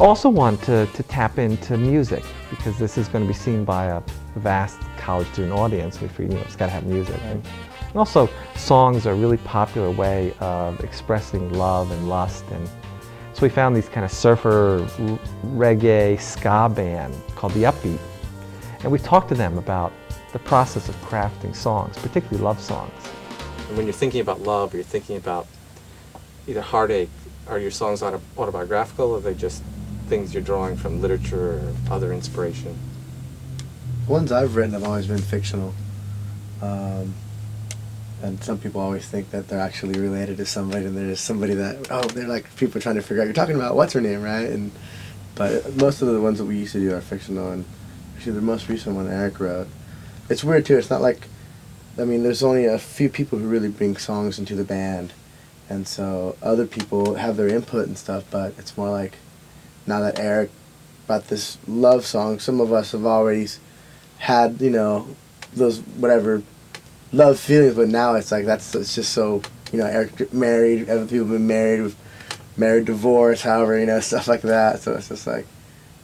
Also want to tap into music, because this is going to be seen by a vast college student audience. We figured, it's got to have music. And also, songs are a really popular way of expressing love and lust. And so we found these kind of surfer, reggae, ska band called the Upbeat. And we talked to them about the process of crafting songs, particularly love songs. And when you're thinking about love, or you're thinking about either heartache, are your songs autobiographical, or are they just things you're drawing from literature or other inspiration? The ones I've written have always been fictional. And some people always think that they're actually related to somebody, and there's somebody that, they're like people trying to figure out, you're talking about what's her name, right? But most of the ones that we used to do are fictional, and actually the most recent one Eric wrote. It's weird too, it's not like, there's only a few people who really bring songs into the band, and so other people have their input and stuff, but it's more like, now that Eric brought this love song, some of us have already had, those whatever love feelings, but now it's like it's just so, Eric married, other people have been married, divorced, however, stuff like that. So it's just like,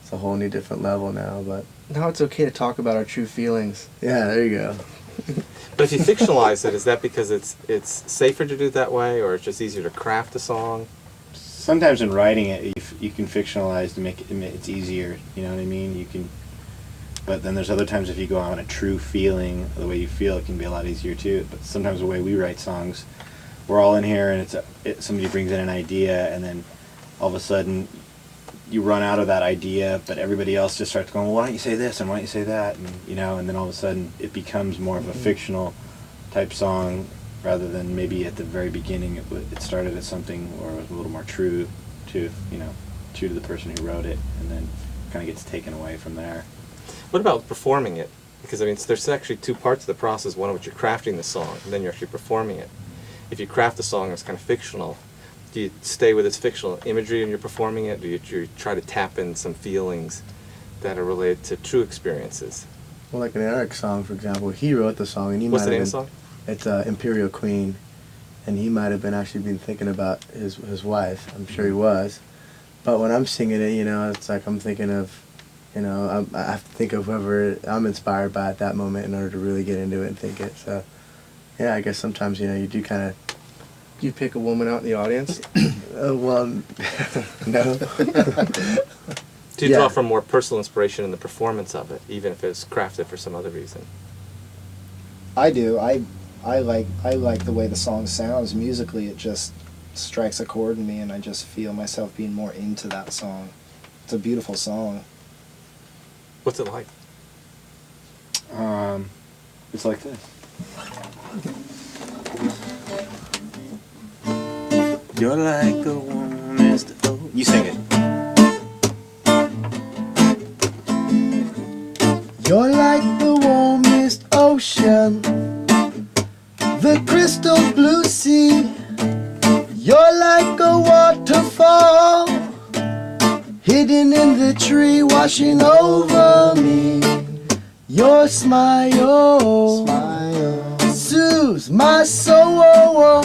it's a whole new different level now. But now it's okay to talk about our true feelings. Yeah, there you go. But if you fictionalize it, is that because it's safer to do it that way, or it's just easier to craft a song? Sometimes in writing it, you can fictionalize to make it's easier. You know what I mean? You can. But then there's other times if you go on a true feeling, the way you feel, it can be a lot easier too. But sometimes the way we write songs, we're all in here and somebody brings in an idea, and then all of a sudden you run out of that idea, but everybody else just starts going, well, why don't you say this and why don't you say that? And, and then all of a sudden it becomes more of a fictional type song rather than maybe at the very beginning it started as something or was a little more true to the person who wrote it, and then kind of gets taken away from there. What about performing it? Because there's actually two parts of the process. One of which you're crafting the song, and then you're actually performing it. If you craft the song as kind of fictional, do you stay with its fictional imagery when you're performing it? Do you try to tap in some feelings that are related to true experiences? Well, like an Eric song, for example, he wrote the song, and he What's the name of the song? It's Imperial Queen, and he might have been thinking about his wife. I'm sure he was. But when I'm singing it, it's like I'm thinking of, I have to think of whoever I'm inspired by at that moment in order to really get into it and think it. So, yeah, I guess sometimes, you do kind of... You pick a woman out in the audience? Well, no. Do you draw from more personal inspiration in the performance of it, even if it's crafted for some other reason? I do. I like the way the song sounds musically. It just strikes a chord in me, and I just feel myself being more into that song. It's a beautiful song. What's it like? It's like this. You're like the warmest. You sing it. You're like the warmest ocean, the crystal blue sea. You're like a waterfall, hidden in the tree, washing over me. Your smile, soothes my soul.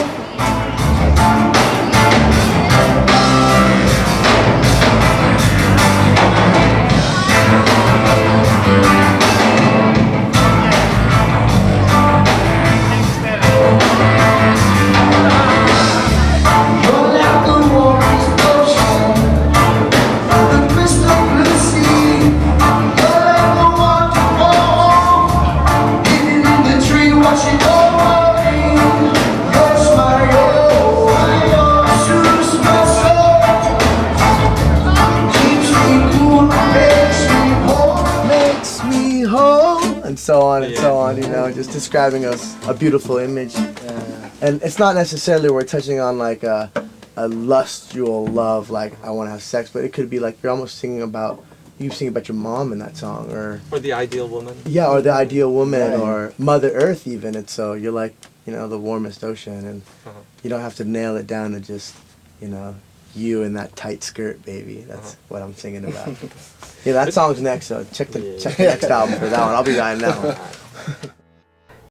And so on and so on, just describing a beautiful image. And it's not necessarily we're touching on like a lustful love, like I want to have sex, but it could be like you're almost singing about, you sing about your mom in that song, or the ideal woman. Yeah, or the ideal woman, or Mother Earth even. And so you're like, the warmest ocean, and you don't have to nail it down to just, you in that tight skirt, baby. That's what I'm singing about. Yeah, that song's next, so check the next album for that one. I'll be buying that one.